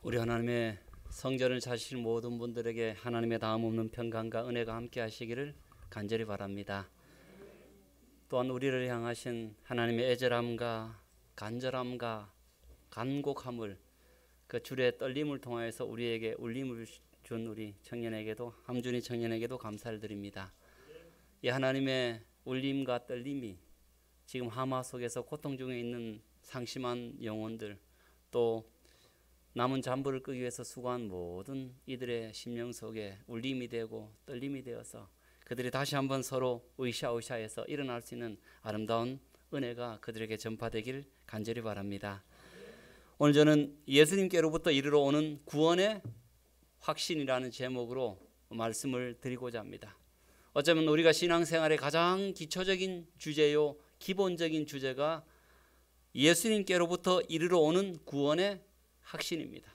우리 하나님의 성전을 찾으시는 모든 분들에게 하나님의 다음 없는 평강과 은혜가 함께 하시기를 간절히 바랍니다. 또한 우리를 향하신 하나님의 애절함과 간절함과 간곡함을 그 줄의 떨림을 통하여서 우리에게 울림을 준 우리 청년에게도 함준이 청년에게도 감사를 드립니다. 이 하나님의 울림과 떨림이 지금 하마 속에서 고통 중에 있는 상심한 영혼들, 또 남은 잠부를 끄기 위해서 수고한 모든 이들의 심령 속에 울림이 되고 떨림이 되어서 그들이 다시 한번 서로 으쌰으쌰해서 일어날 수 있는 아름다운 은혜가 그들에게 전파되길 간절히 바랍니다. 오늘 저는 예수님께로부터 이르러 오는 구원의 확신이라는 제목으로 말씀을 드리고자 합니다. 어쩌면 우리가 신앙생활의 가장 기초적인 주제요, 기본적인 주제가 예수님께로부터 이르러 오는 구원의 확신입니다.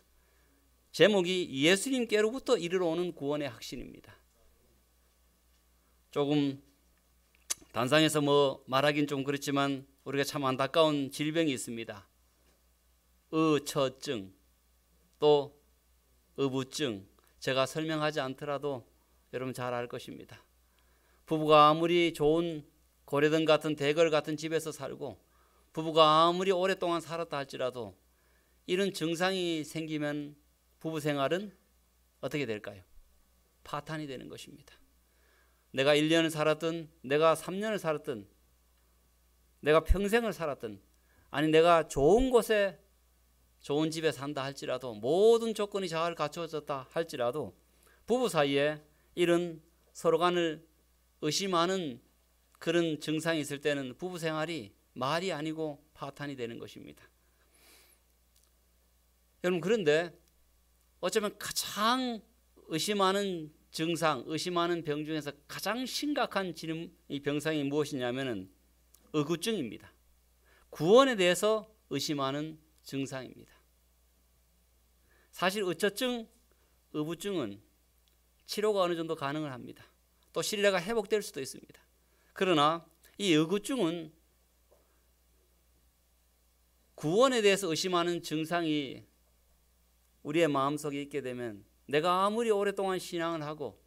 제목이 예수님께로부터 이르러 오는 구원의 확신입니다. 조금 단상에서 말하긴 좀 그렇지만 우리가 참 안타까운 질병이 있습니다. 의처증, 또 의부증. 제가 설명하지 않더라도 여러분 잘 알 것입니다. 부부가 아무리 좋은 고려등 같은 대걸 같은 집에서 살고 부부가 아무리 오랫동안 살았다 할지라도 이런 증상이 생기면 부부 생활은 어떻게 될까요? 파탄이 되는 것입니다. 내가 1년을 살았든 내가 3년을 살았든 내가 평생을 살았든 아니 내가 좋은 곳에 좋은 집에 산다 할지라도 모든 조건이 잘 갖춰졌다 할지라도 부부 사이에 이런 서로 간을 의심하는 그런 증상이 있을 때는 부부 생활이 말이 아니고 파탄이 되는 것입니다. 여러분, 그런데 어쩌면 가장 의심하는 증상, 의심하는 병 중에서 가장 심각한 이 병상이 무엇이냐면은 의구증입니다. 구원에 대해서 의심하는 증상입니다. 사실 의처증, 의부증은 치료가 어느 정도 가능을 합니다. 또 신뢰가 회복될 수도 있습니다. 그러나 이 의구증은 구원에 대해서 의심하는 증상이 우리의 마음속에 있게 되면 내가 아무리 오랫동안 신앙을 하고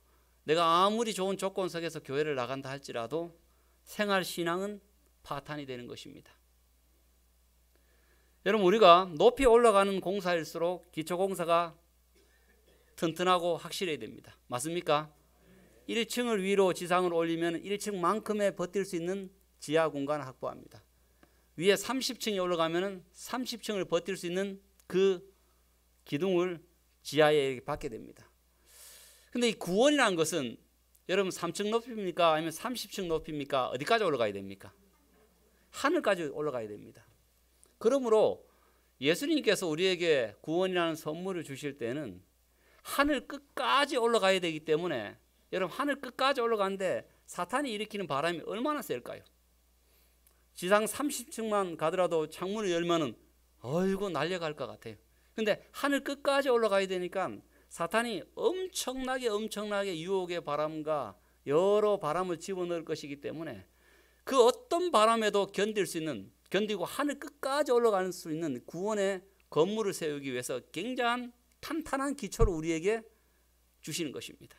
내가 아무리 좋은 조건 속에서 교회를 나간다 할지라도 생활 신앙은 파탄이 되는 것입니다. 여러분, 우리가 높이 올라가는 공사일수록 기초공사가 튼튼하고 확실해야 됩니다. 맞습니까? 1층을 위로 지상으로 올리면 1층만큼의 버틸 수 있는 지하 공간을 확보합니다. 위에 30층이 올라가면 30층을 버틸 수 있는 그 기둥을 지하에 받게 됩니다. 근데 이 구원이라는 것은 여러분 3층 높이입니까? 아니면 30층 높이입니까? 어디까지 올라가야 됩니까? 하늘까지 올라가야 됩니다. 그러므로 예수님께서 우리에게 구원이라는 선물을 주실 때는 하늘 끝까지 올라가야 되기 때문에 여러분 하늘 끝까지 올라가는데 사탄이 일으키는 바람이 얼마나 셀까요? 지상 30층만 가더라도 창문을 열면은 어이구 날려갈 것 같아요. 근데 하늘 끝까지 올라가야 되니까 사탄이 엄청나게 유혹의 바람과 여러 바람을 집어넣을 것이기 때문에 그 어떤 바람에도 견디고 하늘 끝까지 올라갈 수 있는 구원의 건물을 세우기 위해서 굉장한 탄탄한 기초를 우리에게 주시는 것입니다.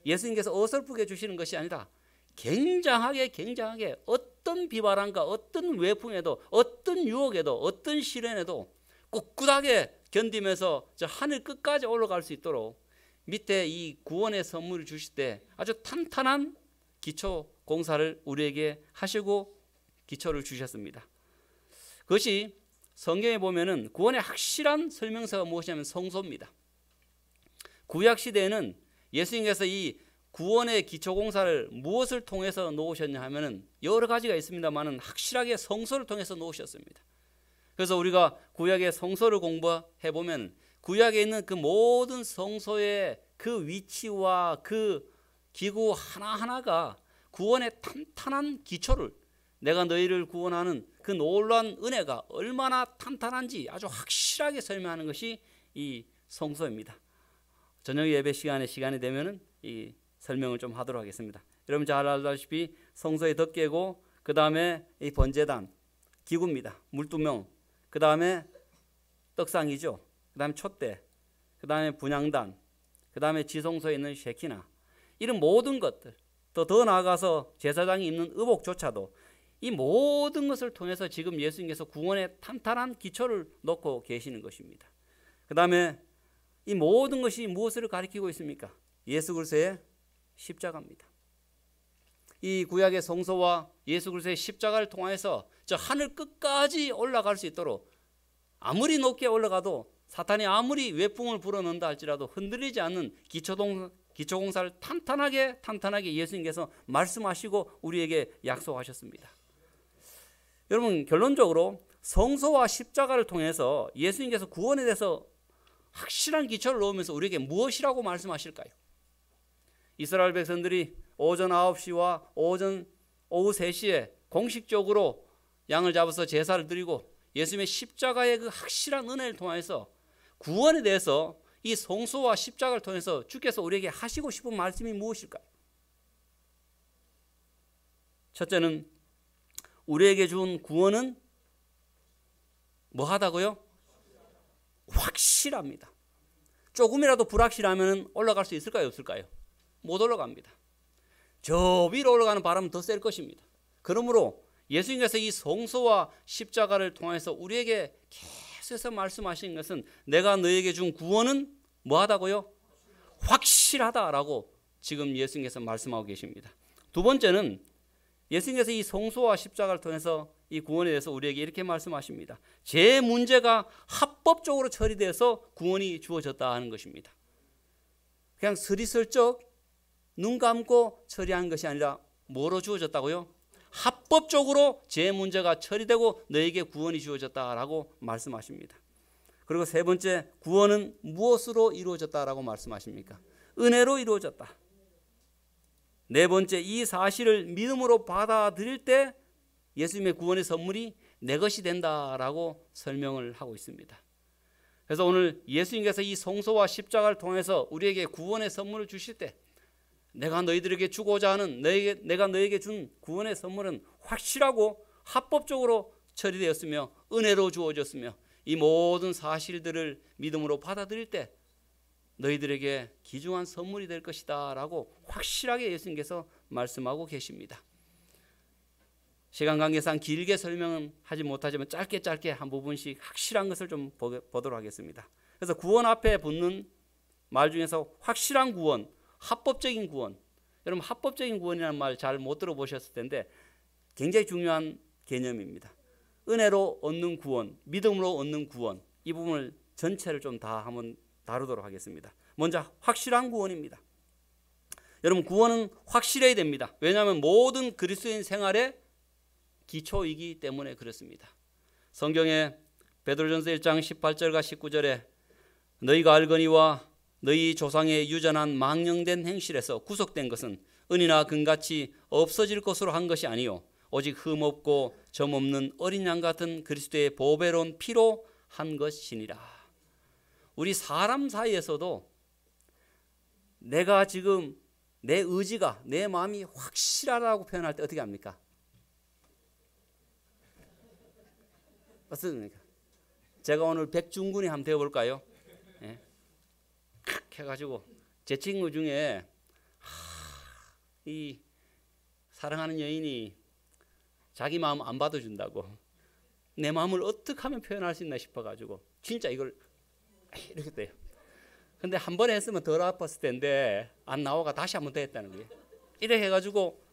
예수님께서 어설프게 주시는 것이 아니라 굉장하게 어떤 비바람과 어떤 외풍에도 어떤 유혹에도 어떤 시련에도 꿋꿋하게 견디면서 저 하늘 끝까지 올라갈 수 있도록 밑에 이 구원의 선물을 주실 때 아주 탄탄한 기초 공사를 우리에게 하시고 기초를 주셨습니다. 그것이 성경에 보면은 구원의 확실한 설명서가 무엇이냐면 성소입니다. 구약 시대에는 예수님께서 이 구원의 기초 공사를 무엇을 통해서 놓으셨냐 하면은 여러 가지가 있습니다만은 확실하게 성소를 통해서 놓으셨습니다. 그래서 우리가 구약의 성소를 공부해 보면 구약에 있는 그 모든 성소의 그 위치와 그 기구 하나하나가 구원의 탄탄한 기초를, 내가 너희를 구원하는 그 놀라운 은혜가 얼마나 탄탄한지 아주 확실하게 설명하는 것이 이 성소입니다. 저녁 예배 시간이 되면은 이 설명을 좀 하도록 하겠습니다. 여러분 잘 알다시피 성소에 덮개고 그 다음에 이 번제단 기구입니다. 물두멍, 그 다음에 떡상이죠. 그 다음에 촛대, 그 다음에 분향단, 그 다음에 지성소에 있는 쉐키나, 이런 모든 것들, 더 나아가서 제사장이 입는 의복조차도 이 모든 것을 통해서 지금 예수님께서 구원의 탄탄한 기초를 놓고 계시는 것입니다. 그 다음에 이 모든 것이 무엇을 가리키고 있습니까? 예수 그리스도의 십자가입니다. 이 구약의 성소와 예수 그리스도의 십자가를 통해서 저 하늘 끝까지 올라갈 수 있도록, 아무리 높게 올라가도 사탄이 아무리 외풍을 불어넣는다 할지라도 흔들리지 않는 기초공사를 탄탄하게 예수님께서 말씀하시고 우리에게 약속하셨습니다. 여러분, 결론적으로 성소와 십자가를 통해서 예수님께서 구원에 대해서 확실한 기초를 놓으면서 우리에게 무엇이라고 말씀하실까요? 이스라엘 백성들이 오전 9시와 오후 3시에 공식적으로 양을 잡아서 제사를 드리고 예수님의 십자가의 그 확실한 은혜를 통해서 구원에 대해서 이 성소와 십자가를 통해서 주께서 우리에게 하시고 싶은 말씀이 무엇일까요? 첫째는 우리에게 준 구원은 뭐하다고요? 확실합니다. 조금이라도 불확실하면 올라갈 수 있을까요? 없을까요? 못 올라갑니다. 저 위로 올라가는 바람은 더 셀 것입니다. 그러므로 예수님께서 이 성소와 십자가를 통해서 우리에게 계속해서 말씀하시는 것은 내가 너에게 준 구원은 뭐하다고요? 확실하다라고 지금 예수님께서 말씀하고 계십니다. 두 번째는 예수님께서 이 성소와 십자가를 통해서 이 구원에 대해서 우리에게 이렇게 말씀하십니다. 제 문제가 합법적으로 처리돼서 구원이 주어졌다 하는 것입니다. 그냥 스리슬쩍 눈 감고 처리한 것이 아니라 뭐로 주어졌다고요? 합법적으로 제 문제가 처리되고 너에게 구원이 주어졌다라고 말씀하십니다. 그리고 세 번째, 구원은 무엇으로 이루어졌다라고 말씀하십니까? 은혜로 이루어졌다. 네 번째, 이 사실을 믿음으로 받아들일 때 예수님의 구원의 선물이 내 것이 된다라고 설명을 하고 있습니다. 그래서 오늘 예수님께서 이 성소와 십자가를 통해서 우리에게 구원의 선물을 주실 때 내가 너희들에게 주고자 하는 내가 너에게 준 구원의 선물은 확실하고 합법적으로 처리되었으며 은혜로 주어졌으며 이 모든 사실들을 믿음으로 받아들일 때 너희들에게 귀중한 선물이 될 것이다 라고 확실하게 예수님께서 말씀하고 계십니다. 시간 관계상 길게 설명은 하지 못하지만 짧게 한 부분씩 확실한 것을 좀 보도록 하겠습니다. 그래서 구원 앞에 붙는 말 중에서 확실한 구원, 합법적인 구원, 여러분 합법적인 구원이라는 말 잘 못 들어보셨을 텐데 굉장히 중요한 개념입니다. 은혜로 얻는 구원, 믿음으로 얻는 구원, 이 부분을 전체를 좀 다 한번 다루도록 하겠습니다. 먼저 확실한 구원입니다. 여러분 구원은 확실해야 됩니다. 왜냐하면 모든 그리스도인 생활의 기초이기 때문에 그렇습니다. 성경에 베드로전서 1장 18절과 19절에 너희가 알거니와 너희 조상의 유전한 망령된 행실에서 구속된 것은 은이나 금같이 없어질 것으로 한 것이 아니요 오직 흠없고 점없는 어린 양 같은 그리스도의 보배로운 피로 한 것이니라. 우리 사람 사이에서도 내가 지금 내 의지가 내 마음이 확실하다고 표현할 때 어떻게 합니까? 어떻습니까? 제가 오늘 백중군이 한번 되어볼까요? 예? 해가지고 제 친구 중에 이 사랑하는 여인이 자기 마음 안 받아준다고 내 마음을 어떻게 하면 표현할 수 있나 싶어가지고 진짜 이걸 이렇게 돼요. 근데 한 번에 했으면 덜 아팠을 텐데 안 나와가 다시 한 번 더 했다는 거예요. 이렇게 해가지고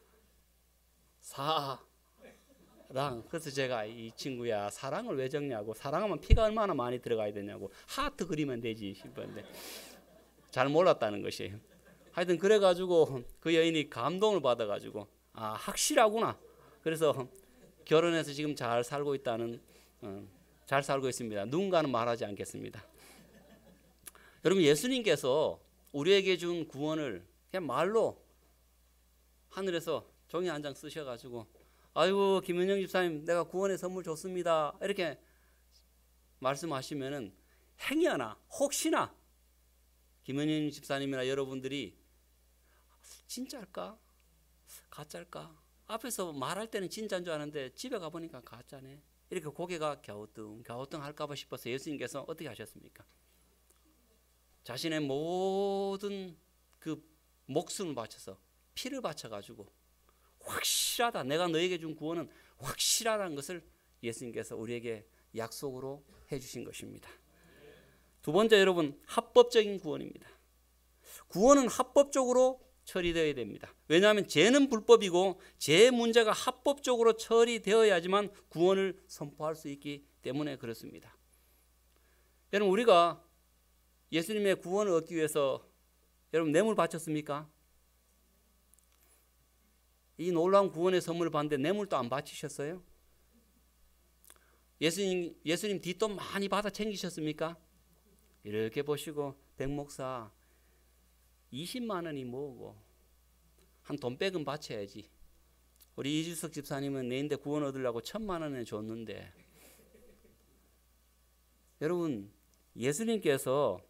그래서 제가 이 친구야 사랑을 왜 적냐고, 사랑하면 피가 얼마나 많이 들어가야 되냐고, 하트 그리면 되지 싶었는데 잘 몰랐다는 것이에요. 하여튼 그래가지고 그 여인이 감동을 받아가지고 확실하구나. 그래서 결혼해서 지금 잘 살고 있습니다. 누군가는 말하지 않겠습니다. 여러분 예수님께서 우리에게 준 구원을 그냥 말로 하늘에서 종이 한 장 쓰셔가지고 아이고 김은영 집사님 내가 구원의 선물 줬습니다 이렇게 말씀하시면은 행여나 혹시나 김은영 집사님이나 여러분들이 진짜일까 가짜일까 앞에서 말할 때는 진짜인 줄 아는데 집에 가보니까 가짜네 이렇게 고개가 갸우뚱 할까 봐 싶어서 예수님께서 어떻게 하셨습니까? 자신의 모든 그 목숨을 바쳐서 피를 바쳐가지고 확실하다, 내가 너에게 준 구원은 확실하다는 것을 예수님께서 우리에게 약속으로 해주신 것입니다. 두 번째, 여러분, 합법적인 구원입니다. 구원은 합법적으로 처리되어야 됩니다. 왜냐하면 죄는 불법이고 죄 문제가 합법적으로 처리되어야지만 구원을 선포할 수 있기 때문에 그렇습니다. 여러분, 우리가 예수님의 구원을 얻기 위해서 여러분 뇌물 바쳤습니까? 이 놀라운 구원의 선물을 받는데 뇌물도 안 바치셨어요? 예수님 뒷돈 많이 받아 챙기셨습니까? 이렇게 보시고, 백목사 20만 원이 뭐고 한 돈백은 바쳐야지. 우리 이주석 집사님은 내인데 구원 얻으려고 1,000만 원을 줬는데, 여러분, 예수님께서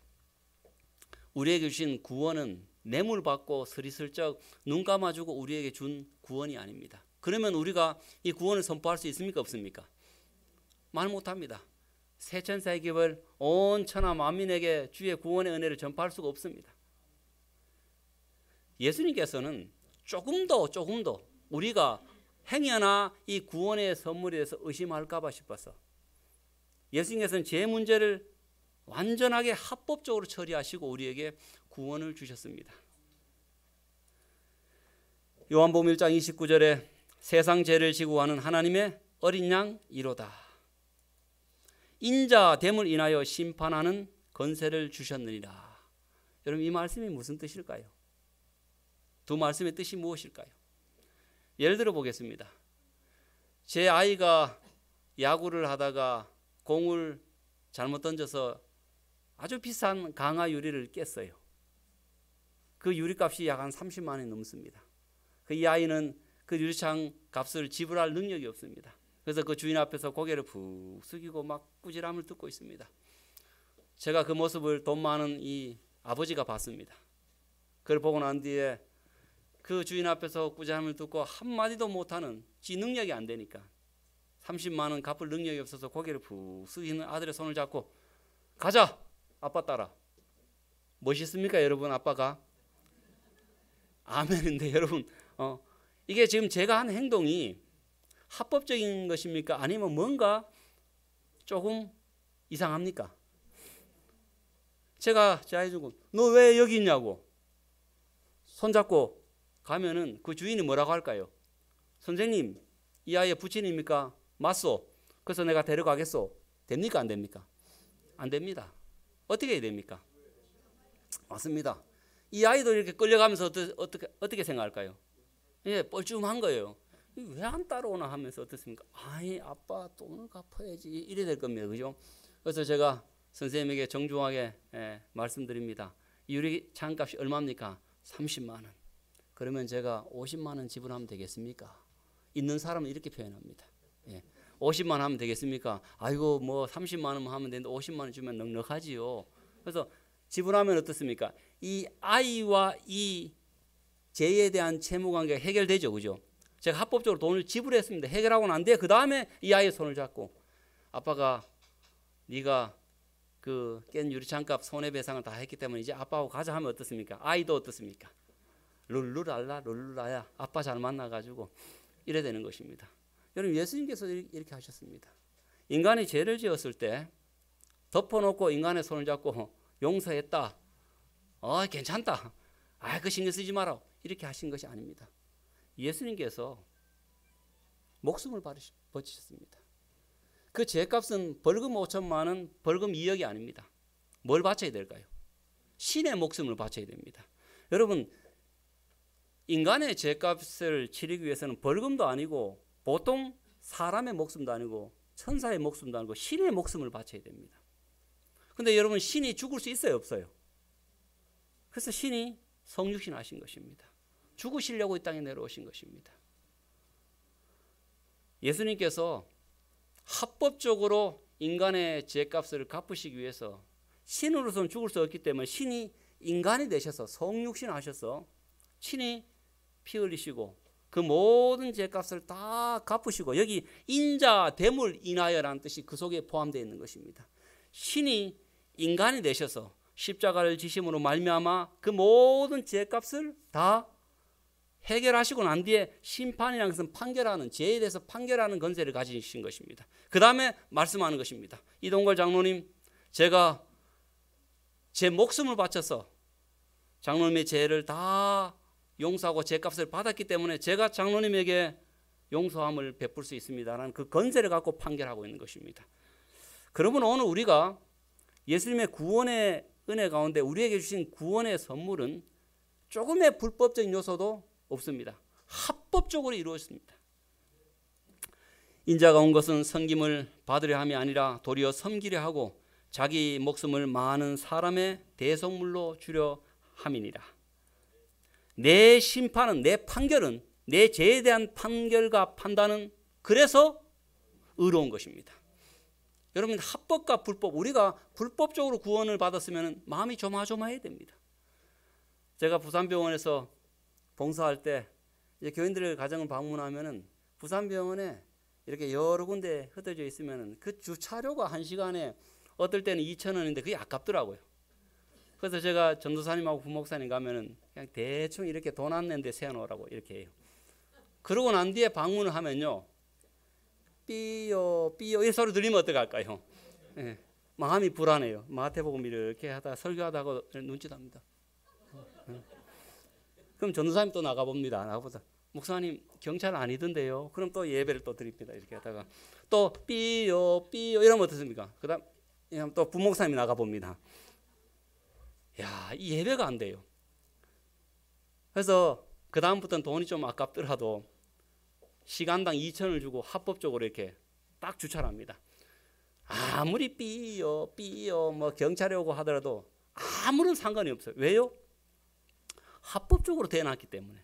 우리에게 주신 구원은 뇌물 받고 스리슬쩍 눈 감아주고 우리에게 준 구원이 아닙니다. 그러면 우리가 이 구원을 선포할 수 있습니까? 없습니까? 말 못합니다. 세천사의 기업을 온 천하 만민에게 주의 구원의 은혜를 전파할 수가 없습니다. 예수님께서는 조금 더 우리가 행여나 이 구원의 선물에 대해서 의심할까 봐 싶어서 예수님께서는 제 문제를 완전하게 합법적으로 처리하시고 우리에게 구원을 주셨습니다. 요한복음 1장 29절에 세상 죄를 지고 가는 하나님의 어린 양 이로다. 인자됨을 인하여 심판하는 권세를 주셨느니라. 여러분, 이 말씀이 무슨 뜻일까요? 두 말씀의 뜻이 무엇일까요? 예를 들어 보겠습니다. 제 아이가 야구를 하다가 공을 잘못 던져서 아주 비싼 강화 유리를 깼어요. 그 유리값이 약 한 30만 원이 넘습니다. 이 아이는 그 유리창 값을 지불할 능력이 없습니다. 그래서 그 주인 앞에서 고개를 푹 숙이고 막 꾸지람을 듣고 있습니다. 제가 그 모습을 돈 많은 이 아버지가 봤습니다. 그걸 보고 난 뒤에 그 주인 앞에서 꾸지람을 듣고 한마디도 못하는, 지 능력이 안 되니까 30만 원 갚을 능력이 없어서 고개를 푹 숙이는 아들의 손을 잡고 가자, 아빠 따라. 멋있습니까 여러분? 아빠가 아멘인데 여러분, 이게 지금 제가 한 행동이 합법적인 것입니까? 아니면 뭔가 조금 이상합니까? 제가 제 아이 주고 너 왜 여기 있냐고 손잡고 가면은 그 주인이 뭐라고 할까요? 선생님, 이 아이의 부친입니까? 맞소. 그래서 내가 데려가겠소. 됩니까? 안 됩니까? 안 됩니다. 어떻게 해야 됩니까? 맞습니다. 이 아이도 이렇게 끌려가면서 어떻게 생각할까요? 예, 뻘쭘한 거예요. 왜 안 따라오나 하면서 어떻습니까? 아이, 아빠 돈을 갚아야지. 이래 될 겁니다. 그죠? 그래서 제가 선생님에게 정중하게 말씀드립니다. 유리 창값이 얼마입니까? 30만 원. 그러면 제가 50만 원 지불하면 되겠습니까? 있는 사람은 이렇게 표현합니다. 50만 원 하면 되겠습니까? 아이고, 뭐 30만 원만 하면 되는데 50만 원 주면 넉넉하지요. 그래서 지불하면 어떻습니까? 이 아이와 이 죄에 대한 채무관계가 해결되죠. 그죠? 제가 합법적으로 돈을 지불했습니다. 해결하고 난 뒤에 그 다음에 이 아이의 손을 잡고 아빠가 네가 그 깬 유리창값 손해배상을 다 했기 때문에 이제 아빠하고 가자 하면 어떻습니까? 아이도 어떻습니까? 룰루랄라 룰루라야, 아빠 잘 만나가지고 이래 되는 것입니다. 여러분, 예수님께서 이렇게 하셨습니다. 인간이 죄를 지었을 때 덮어놓고 인간의 손을 잡고 용서했다, 괜찮다, 그 신경 쓰지 마라, 이렇게 하신 것이 아닙니다. 예수님께서 목숨을 바치셨습니다. 그 죄값은 벌금 5천만 원, 벌금 2억이 아닙니다. 뭘 바쳐야 될까요? 신의 목숨을 바쳐야 됩니다. 여러분, 인간의 죄값을 치르기 위해서는 벌금도 아니고 보통 사람의 목숨도 아니고 천사의 목숨도 아니고 신의 목숨을 바쳐야 됩니다. 그런데 여러분, 신이 죽을 수 있어요, 없어요? 그래서 신이 성육신 하신 것입니다. 죽으시려고 이 땅에 내려오신 것입니다. 예수님께서 합법적으로 인간의 죄값을 갚으시기 위해서 신으로서는 죽을 수 없기 때문에 신이 인간이 되셔서 성육신 하셔서 친히 피 흘리시고 그 모든 죄값을 다 갚으시고, 여기 인자됨을 인하여라는 뜻이 그 속에 포함되어 있는 것입니다. 신이 인간이 되셔서 십자가를 지심으로 말미암아 그 모든 죄값을 다 해결하시고 난 뒤에 심판이라는 것은 판결하는, 죄에 대해서 판결하는 권세를 가지신 것입니다. 그 다음에 말씀하는 것입니다. 이동걸 장로님, 제가 제 목숨을 바쳐서 장로님의 죄를 다 용서하고 죄값을 받았기 때문에 제가 장로님에게 용서함을 베풀 수 있습니다라는 그 권세를 갖고 판결하고 있는 것입니다. 그러면 오늘 우리가 예수님의 구원의 은혜 가운데 우리에게 주신 구원의 선물은 조금의 불법적인 요소도 없습니다. 합법적으로 이루어졌습니다. 인자가 온 것은 섬김을 받으려 함이 아니라 도리어 섬기려 하고 자기 목숨을 많은 사람의 대속물로 주려 함이니라. 내 심판은, 내 판결은, 내 죄에 대한 판결과 판단은 그래서 의로운 것입니다. 여러분, 합법과 불법, 우리가 불법적으로 구원을 받았으면 마음이 조마조마해야 됩니다. 제가 부산병원에서 봉사할 때 이제 교인들의 가정을 방문하면은 부산병원에 이렇게 여러 군데 흩어져 있으면은 그 주차료가 1시간에 어떨 때는 2,000원인데 그게 아깝더라고요. 그래서 제가 전도사님하고 부목사님 가면은 그냥 대충 이렇게 돈 안 낸데 세워놓으라고 이렇게 해요. 그러고 난 뒤에 방문을 하면요, 삐요 삐요 이 소리 들리면 어떡할까요? 예, 마음이 불안해요. 마태복음 이렇게 하다 설교하다가 눈짓합니다. 그럼 전도사님 또 나가봅니다. 나가보자. 목사님 경찰 아니던데요. 그럼 또 예배를 또 드립니다. 이렇게 하다가 또 삐요 삐요 이러면 어떻습니까? 그 다음 또 부목사님이 나가봅니다. 야, 이 예배가 안 돼요. 그래서 그 다음부터는 돈이 좀 아깝더라도 시간당 2,000원을 주고 합법적으로 이렇게 딱 주차를 합니다. 아무리 삐요 삐요 뭐 경찰이 오고 하더라도 아무런 상관이 없어요. 왜요? 합법적으로 대놨기 때문에,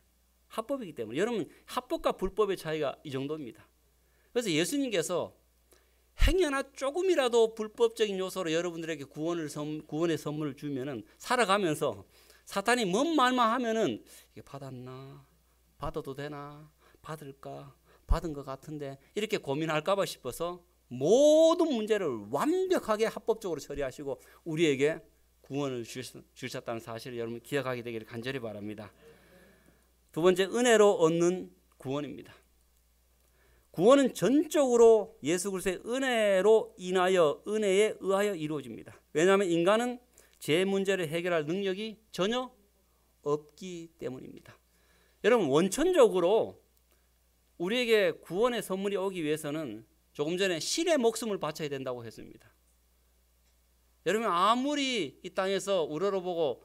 합법이기 때문에. 여러분, 합법과 불법의 차이가 이 정도입니다. 그래서 예수님께서 행여나 조금이라도 불법적인 요소로 여러분들에게 구원의 선물을 주면은 살아가면서 사탄이 뭔 말만 하면은 이게 받았나, 받아도 되나, 받을까, 받은 것 같은데 이렇게 고민할까봐 싶어서 모든 문제를 완벽하게 합법적으로 처리하시고 우리에게 구원을 주셨다는 사실을 여러분 기억하게 되기를 간절히 바랍니다. 두 번째, 은혜로 얻는 구원입니다. 구원은 전적으로 예수 그리스도의 은혜로 인하여, 은혜에 의하여 이루어집니다. 왜냐하면 인간은 죄 문제를 해결할 능력이 전혀 없기 때문입니다. 여러분, 원천적으로 우리에게 구원의 선물이 오기 위해서는 조금 전에 신의 목숨을 바쳐야 된다고 했습니다. 여러분, 아무리 이 땅에서 우러러보고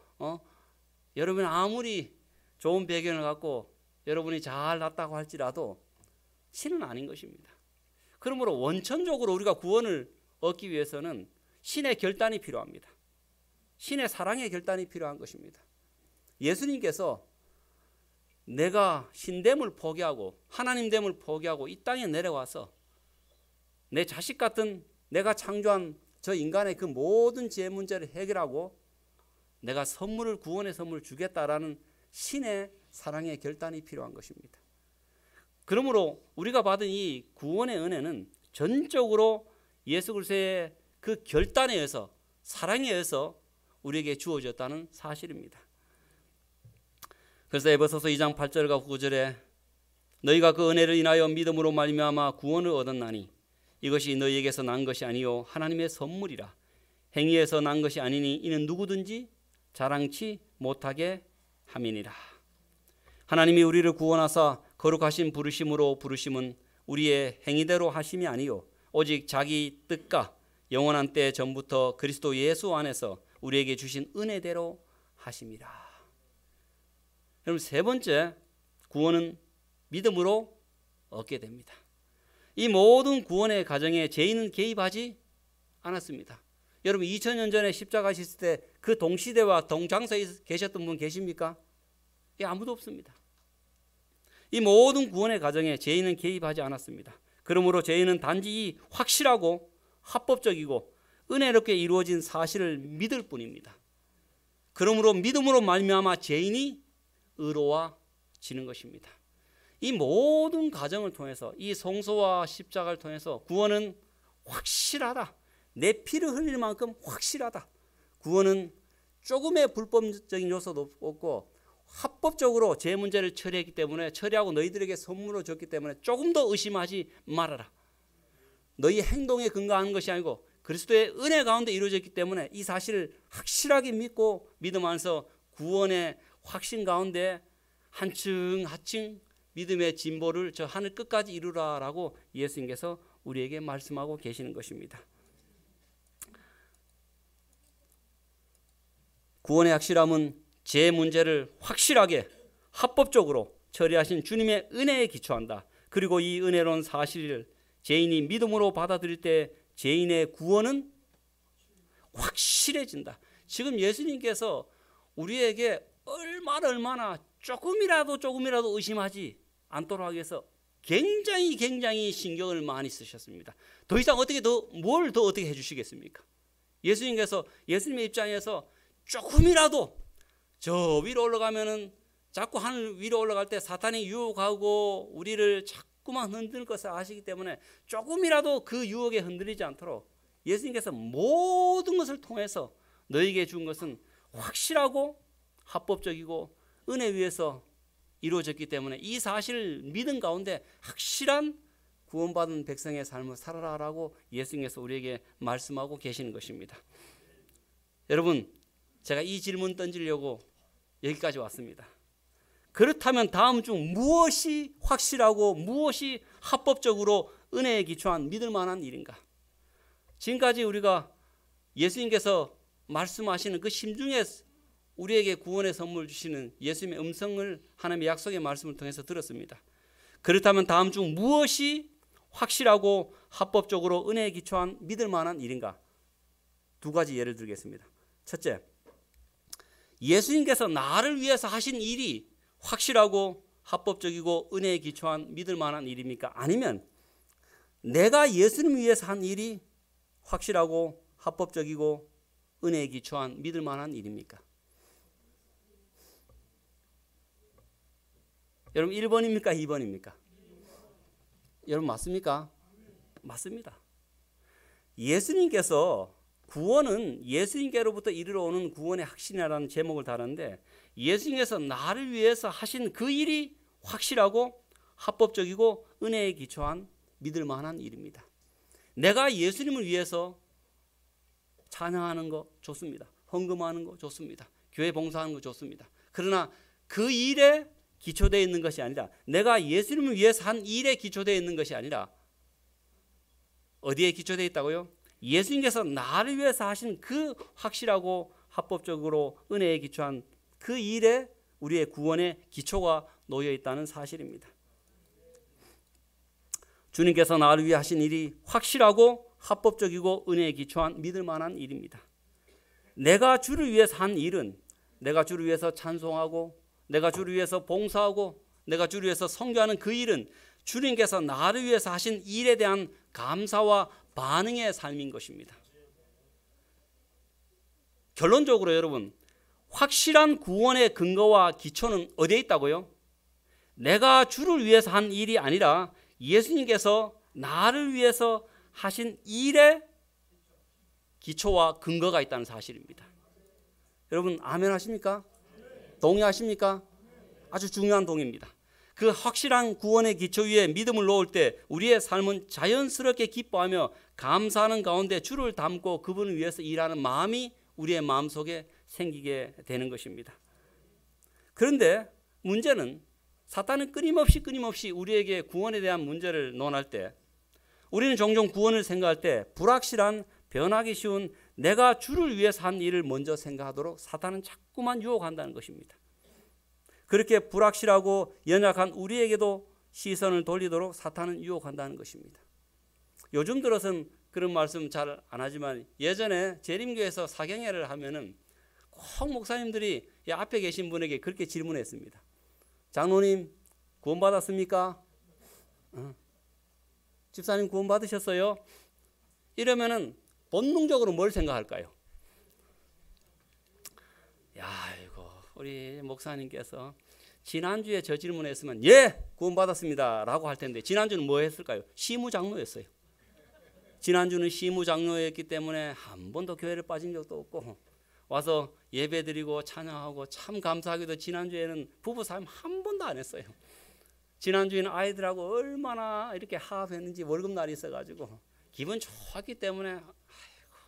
여러분 아무리 좋은 배경을 갖고 여러분이 잘났다고 할지라도 신은 아닌 것입니다. 그러므로 원천적으로 우리가 구원을 얻기 위해서는 신의 결단이 필요합니다. 신의 사랑의 결단이 필요한 것입니다. 예수님께서 내가 신됨을 포기하고 하나님됨을 포기하고 이 땅에 내려와서 내 자식 같은 내가 창조한 저 인간의 그 모든 죄 문제를 해결하고 내가 선물을, 구원의 선물을 주겠다라는 신의 사랑의 결단이 필요한 것입니다. 그러므로 우리가 받은 이 구원의 은혜는 전적으로 예수 그리스도의 그 결단에 의해서, 사랑에 의해서 우리에게 주어졌다는 사실입니다. 그래서 에베소서 2장 8절과 9절에 너희가 그 은혜를 인하여 믿음으로 말미암아 구원을 얻었나니 이것이 너희에게서 난 것이 아니요 하나님의 선물이라. 행위에서 난 것이 아니니 이는 누구든지 자랑치 못하게 함이니라. 하나님이 우리를 구원하사 거룩하신 부르심으로 부르심은 우리의 행위대로 하심이 아니요 오직 자기 뜻과 영원한 때 전부터 그리스도 예수 안에서 우리에게 주신 은혜대로 하심이라. 여러분, 세 번째, 구원은 믿음으로 얻게 됩니다. 이 모든 구원의 과정에 죄인은 개입하지 않았습니다. 여러분, 2000년 전에 십자가 지실 때 그 동시대와 동장소에 계셨던 분 계십니까? 예, 아무도 없습니다. 이 모든 구원의 과정에 죄인은 개입하지 않았습니다. 그러므로 죄인은 단지 확실하고 합법적이고 은혜롭게 이루어진 사실을 믿을 뿐입니다. 그러므로 믿음으로 말미암아 죄인이 의로워지는 것입니다. 이 모든 과정을 통해서, 이 성소와 십자가를 통해서 구원은 확실하다. 내 피를 흘릴 만큼 확실하다. 구원은 조금의 불법적인 요소도 없고 합법적으로 제 문제를 처리했기 때문에 처리하고 너희들에게 선물로 줬기 때문에 조금 더 의심하지 말아라. 너희 행동에 근거하는 것이 아니고 그리스도의 은혜 가운데 이루어졌기 때문에 이 사실을 확실하게 믿고 믿음 안에서 구원의 확신 가운데 한층 한층 믿음의 진보를 저 하늘 끝까지 이루라라고 예수님께서 우리에게 말씀하고 계시는 것입니다. 구원의 확실함은 제 문제를 확실하게 합법적으로 처리하신 주님의 은혜에 기초한다. 그리고 이 은혜로운 사실을 죄인이 믿음으로 받아들일 때 죄인의 구원은 확실해진다. 지금 예수님께서 우리에게 얼마나 조금이라도 의심하지 않도록 하기 위해서 굉장히 신경을 많이 쓰셨습니다. 더 이상 뭘 더 어떻게 해주시겠습니까? 예수님께서 예수님의 입장에서 조금이라도 저 위로 올라가면은 자꾸 하늘 위로 올라갈 때 사탄이 유혹하고 우리를 자꾸만 흔들 것을 아시기 때문에 조금이라도 그 유혹에 흔들리지 않도록 예수님께서 모든 것을 통해서 너에게 준 것은 확실하고 합법적이고 은혜 위에서 이루어졌기 때문에 이 사실을 믿은 가운데 확실한 구원받은 백성의 삶을 살아라라고 예수님께서 우리에게 말씀하고 계시는 것입니다. 여러분, 제가 이 질문 던지려고 여기까지 왔습니다. 그렇다면 다음 중 무엇이 확실하고 무엇이 합법적으로 은혜에 기초한 믿을 만한 일인가? 지금까지 우리가 예수님께서 말씀하시는 그 심중에 우리에게 구원의 선물 주시는 예수님의 음성을 하나님의 약속의 말씀을 통해서 들었습니다. 그렇다면 다음 중 무엇이 확실하고 합법적으로 은혜에 기초한 믿을 만한 일인가? 두 가지 예를 들겠습니다. 첫째, 예수님께서 나를 위해서 하신 일이 확실하고 합법적이고 은혜에 기초한 믿을 만한 일입니까? 아니면 내가 예수님을 위해서 한 일이 확실하고 합법적이고 은혜에 기초한 믿을 만한 일입니까? 여러분 1번입니까? 2번입니까? 여러분 맞습니까? 맞습니다. 예수님께서 구원은 예수님께로부터 이르러 오는 구원의 확신이라는 제목을 다루는데 예수님께서 나를 위해서 하신 그 일이 확실하고 합법적이고 은혜에 기초한 믿을 만한 일입니다. 내가 예수님을 위해서 찬양하는 거 좋습니다. 헌금하는 거 좋습니다. 교회 봉사하는 거 좋습니다. 그러나 그 일에 기초되어 있는 것이 아니라 내가 예수님을 위해서 한 일에 기초되어 있는 것이 아니라 어디에 기초되어 있다고요? 예수님께서 나를 위해서 하신 그 확실하고 합법적으로 은혜에 기초한 그 일에 우리의 구원의 기초가 놓여 있다는 사실입니다. 주님께서 나를 위해 하신 일이 확실하고 합법적이고 은혜에 기초한 믿을 만한 일입니다. 내가 주를 위해서 한 일은 내가 주를 위해서 찬송하고 내가 주를 위해서 봉사하고 내가 주를 위해서 선교하는 그 일은 주님께서 나를 위해서 하신 일에 대한 감사와 반응의 삶인 것입니다. 결론적으로 여러분, 확실한 구원의 근거와 기초는 어디에 있다고요? 내가 주를 위해서 한 일이 아니라 예수님께서 나를 위해서 하신 일에 기초와 근거가 있다는 사실입니다. 여러분 아멘 하십니까? 동의하십니까? 아주 중요한 동의입니다. 그 확실한 구원의 기초 위에 믿음을 놓을 때 우리의 삶은 자연스럽게 기뻐하며 감사하는 가운데 주를 닮고 그분을 위해서 일하는 마음이 우리의 마음속에 생기게 되는 것입니다. 그런데 문제는 사탄은 끊임없이 우리에게 구원에 대한 문제를 논할 때 우리는 종종 구원을 생각할 때 불확실한 변하기 쉬운 내가 주를 위해서 한 일을 먼저 생각하도록 사탄은 자꾸만 유혹한다는 것입니다. 그렇게 불확실하고 연약한 우리에게도 시선을 돌리도록 사탄은 유혹한다는 것입니다. 요즘 들어서는 그런 말씀 잘 안 하지만 예전에 재림교에서 사경회를 하면은 꼭 목사님들이 앞에 계신 분에게 그렇게 질문했습니다. 장로님 구원 받았습니까? 집사님 구원 받으셨어요? 이러면은 본능적으로 뭘 생각할까요? 야, 이거 우리 목사님께서 지난주에 저 질문했으면 예 구원 받았습니다 라고 할 텐데 지난주는 뭐 했을까요? 시무장로였어요. 지난주는 시무장로였기 때문에 한 번도 교회를 빠진 적도 없고 와서 예배드리고 찬양하고 참 감사하게도 지난주에는 부부싸움 한 번도 안 했어요. 지난주에는 아이들하고 얼마나 이렇게 화합했는지 월급날이 있어가지고 기분 좋았기 때문에 아이고,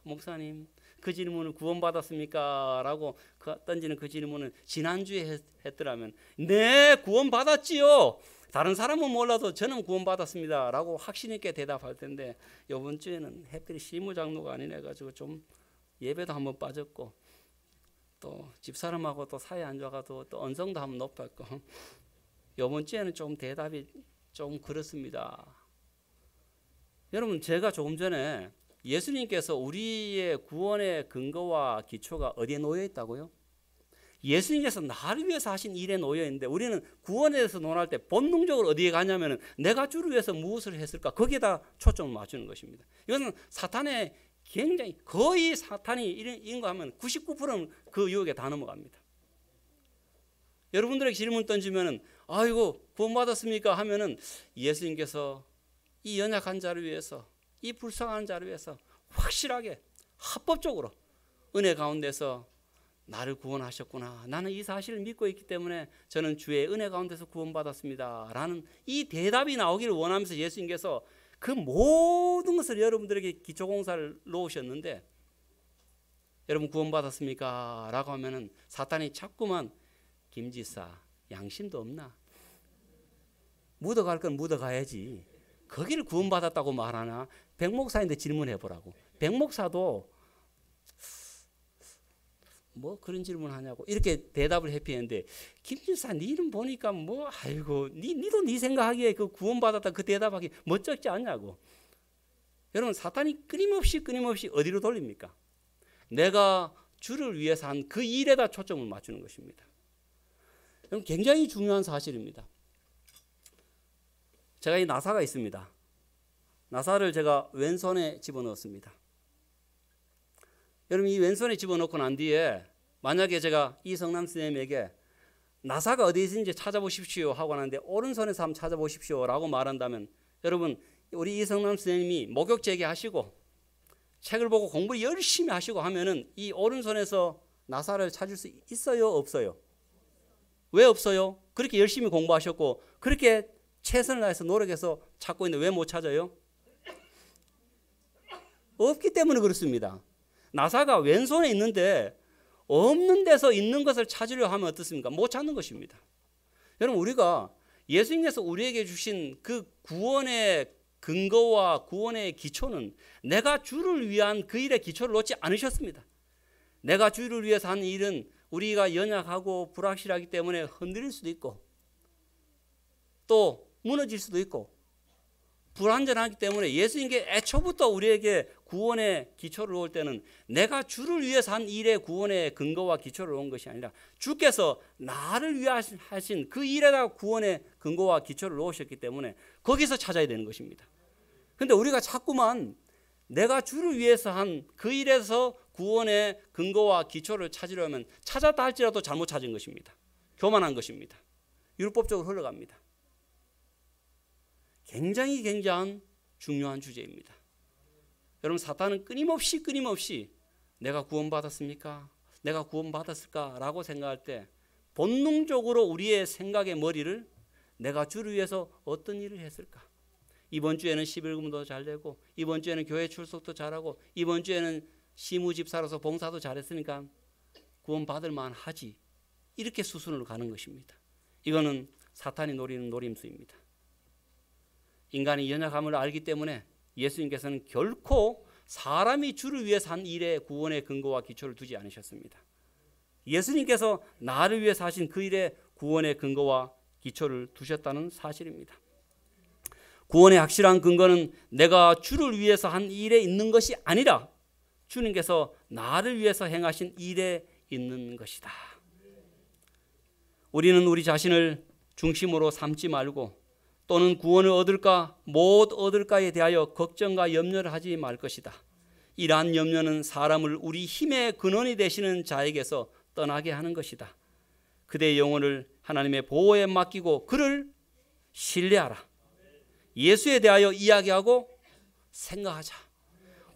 목사님 그 질문을 구원받았습니까? 라고 던지는 그 질문을 지난주에 했더라면 네 구원받았지요. 다른 사람은 몰라도 저는 구원받았습니다 라고 확신 있게 대답할 텐데 이번 주에는 해필 시무장로가 아니네 가지고 좀 예배도 한번 빠졌고 또 집사람하고 또 사이 안 좋아가지고 또 언성도 한번 높였고 이번 주에는 좀 대답이 좀 그렇습니다. 여러분 제가 조금 전에 예수님께서 우리의 구원의 근거와 기초가 어디에 놓여 있다고요? 예수님께서 나를 위해서 하신 일에 놓여 있는데 우리는 구원에 대해서 논할 때 본능적으로 어디에 가냐면 내가 주를 위해서 무엇을 했을까 거기에다 초점을 맞추는 것입니다. 이것은 사탄의 굉장히 거의 사탄이 인거하면 99%는 그 유혹에 다 넘어갑니다. 여러분들에게 질문 던지면은 아이고 구원받았습니까 하면은 예수님께서 이 연약한 자를 위해서 이 불쌍한 자를 위해서 확실하게 합법적으로 은혜 가운데서 나를 구원하셨구나. 나는 이 사실을 믿고 있기 때문에 저는 주의 은혜 가운데서 구원받았습니다. 라는 이 대답이 나오기를 원하면서 예수님께서 그 모든 것을 여러분들에게 기초공사를 놓으셨는데 여러분 구원받았습니까? 라고 하면은 사탄이 자꾸만 김지사 양심도 없나? 묻어갈 건 묻어가야지. 거기를 구원받았다고 말하나? 백목사인데 질문해보라고. 백목사도 뭐 그런 질문 하냐고 이렇게 대답을 해피했는데 김지사 니는 보니까 뭐 아이고 니도 니 생각하기에 그 구원받았다 그 대답하기 멋쩍지 않냐고. 여러분 사탄이 끊임없이 어디로 돌립니까? 내가 주를 위해서 한 그 일에다 초점을 맞추는 것입니다. 여러분 굉장히 중요한 사실입니다. 제가 이 나사가 있습니다. 나사를 제가 왼손에 집어넣었습니다. 여러분 이 왼손에 집어넣고 난 뒤에 만약에 제가 이성남 선생님에게 나사가 어디에 있는지 찾아보십시오 하고 하는데 오른손에서 한번 찾아보십시오 라고 말한다면 여러분 우리 이성남 선생님이 목욕 재개하시고 책을 보고 공부 열심히 하시고 하면은 이 오른손에서 나사를 찾을 수 있어요 없어요? 왜 없어요? 그렇게 열심히 공부하셨고 그렇게 최선을 다해서 노력해서 찾고 있는데 왜 못 찾아요? 없기 때문에 그렇습니다. 나사가 왼손에 있는데 없는 데서 있는 것을 찾으려 하면 어떻습니까? 못 찾는 것입니다. 여러분 우리가 예수님께서 우리에게 주신 그 구원의 근거와 구원의 기초는 내가 주를 위한 그 일의 기초를 놓지 않으셨습니다. 내가 주를 위해서 한 일은 우리가 연약하고 불확실하기 때문에 흔들릴 수도 있고 또 무너질 수도 있고 불완전하기 때문에 예수님께 애초부터 우리에게 구원의 기초를 놓을 때는 내가 주를 위해서 한 일의 구원의 근거와 기초를 놓은 것이 아니라 주께서 나를 위해 하신 그 일에다 구원의 근거와 기초를 놓으셨기 때문에 거기서 찾아야 되는 것입니다. 그런데 우리가 자꾸만 내가 주를 위해서 한 그 일에서 구원의 근거와 기초를 찾으려면 찾았다 할지라도 잘못 찾은 것입니다. 교만한 것입니다. 율법적으로 흘러갑니다. 굉장한 중요한 주제입니다. 여러분 사탄은 끊임없이 내가 구원받았습니까? 내가 구원받았을까? 라고 생각할 때 본능적으로 우리의 생각의 머리를 내가 주를 위해서 어떤 일을 했을까? 이번 주에는 11금도 잘 되고 이번 주에는 교회 출석도 잘하고 이번 주에는 시무집사로서 봉사도 잘했으니까 구원받을 만하지. 이렇게 수순으로 가는 것입니다. 이거는 사탄이 노리는 노림수입니다. 인간이 연약함을 알기 때문에 예수님께서는 결코 사람이 주를 위해서 한 일의 구원의 근거와 기초를 두지 않으셨습니다. 예수님께서 나를 위해서 하신 그 일의 구원의 근거와 기초를 두셨다는 사실입니다. 구원의 확실한 근거는 내가 주를 위해서 한 일에 있는 것이 아니라 주님께서 나를 위해서 행하신 일에 있는 것이다. 우리는 우리 자신을 중심으로 삼지 말고 또는 구원을 얻을까 못 얻을까에 대하여 걱정과 염려를 하지 말 것이다. 이러한 염려는 사람을 우리 힘의 근원이 되시는 자에게서 떠나게 하는 것이다. 그대의 영혼을 하나님의 보호에 맡기고 그를 신뢰하라. 예수에 대하여 이야기하고 생각하자.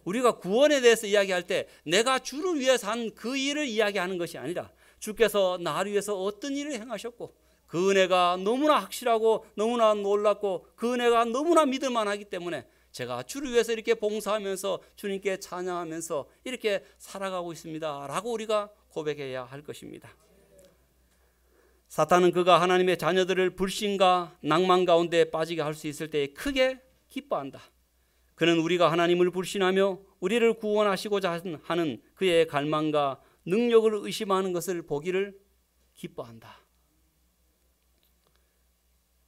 우리가 구원에 대해서 이야기할 때 내가 주를 위해서 한 그 일을 이야기하는 것이 아니라 주께서 나를 위해서 어떤 일을 행하셨고 그 은혜가 너무나 확실하고 너무나 놀랍고 그 은혜가 너무나 믿을 만하기 때문에 제가 주를 위해서 이렇게 봉사하면서 주님께 찬양하면서 이렇게 살아가고 있습니다 라고 우리가 고백해야 할 것입니다. 사탄은 그가 하나님의 자녀들을 불신과 낭만 가운데 빠지게 할 수 있을 때에 크게 기뻐한다. 그는 우리가 하나님을 불신하며 우리를 구원하시고자 하는 그의 갈망과 능력을 의심하는 것을 보기를 기뻐한다.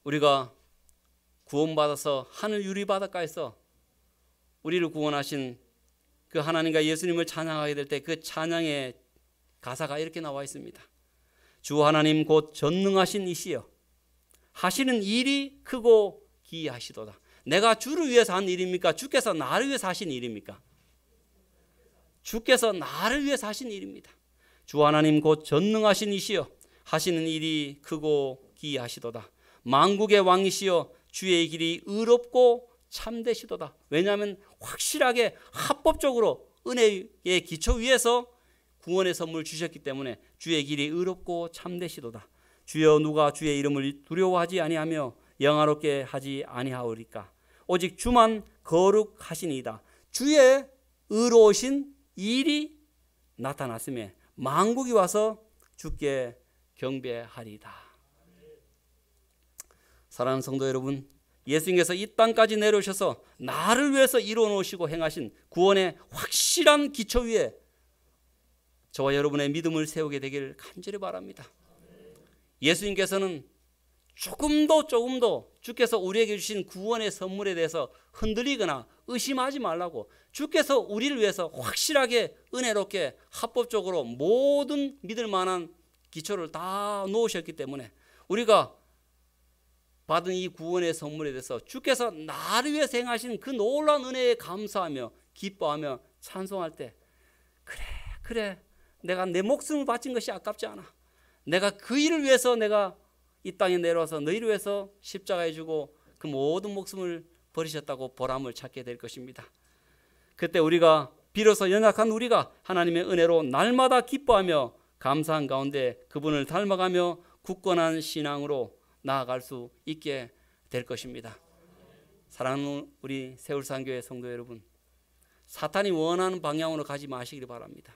우리가 구원받아서 하늘 유리바닷가에서 우리를 구원하신 그 하나님과 예수님을 찬양하게 될 때 그 찬양의 가사가 이렇게 나와 있습니다. 주 하나님 곧 전능하신 이시여 하시는 일이 크고 기이하시도다. 내가 주를 위해서 한 일입니까? 주께서 나를 위해서 하신 일입니까? 주께서 나를 위해서 하신 일입니다. 주 하나님 곧 전능하신 이시여 하시는 일이 크고 기이하시도다. 만국의 왕이시여 주의 길이 의롭고 참되시도다. 왜냐하면 확실하게 합법적으로 은혜의 기초 위에서 구원의 선물 주셨기 때문에 주의 길이 의롭고 참되시도다. 주여 누가 주의 이름을 두려워하지 아니하며 영화롭게 하지 아니하오리까. 오직 주만 거룩하시니이다. 주의 의로우신 일이 나타났음에 만국이 와서 주께 경배하리이다. 사랑하는 성도 여러분, 예수님께서 이 땅까지 내려오셔서 나를 위해서 이루어 놓으시고 행하신 구원의 확실한 기초 위에 저와 여러분의 믿음을 세우게 되기를 간절히 바랍니다. 예수님께서는 조금도 주께서 우리에게 주신 구원의 선물에 대해서 흔들리거나 의심하지 말라고 주께서 우리를 위해서 확실하게 은혜롭게 합법적으로 모든 믿을 만한 기초를 다 놓으셨기 때문에 우리가 받은 이 구원의 선물에 대해서 주께서 나를 위해서 행하신 그 놀라운 은혜에 감사하며 기뻐하며 찬송할 때 그래 내가 내 목숨을 바친 것이 아깝지 않아. 내가 그 일을 위해서 내가 이 땅에 내려와서 너희를 위해서 십자가에 주고 그 모든 목숨을 버리셨다고 보람을 찾게 될 것입니다. 그때 우리가 비로소 연약한 우리가 하나님의 은혜로 날마다 기뻐하며 감사한 가운데 그분을 닮아가며 굳건한 신앙으로 나아갈 수 있게 될 것입니다. 사랑하는 우리 세울산교회 성도 여러분, 사탄이 원하는 방향으로 가지 마시기를 바랍니다.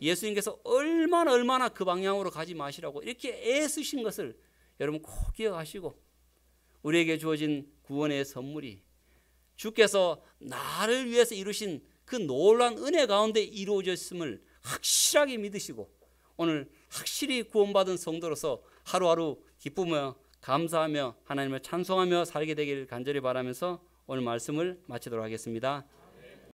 예수님께서 얼마나 그 방향으로 가지 마시라고 이렇게 애쓰신 것을 여러분 꼭 기억하시고 우리에게 주어진 구원의 선물이 주께서 나를 위해서 이루신 그 놀라운 은혜 가운데 이루어졌음을 확실하게 믿으시고 오늘 확실히 구원받은 성도로서 하루하루 기쁘며 감사하며 하나님을 찬송하며 살게 되기를 간절히 바라면서 오늘 말씀을 마치도록 하겠습니다.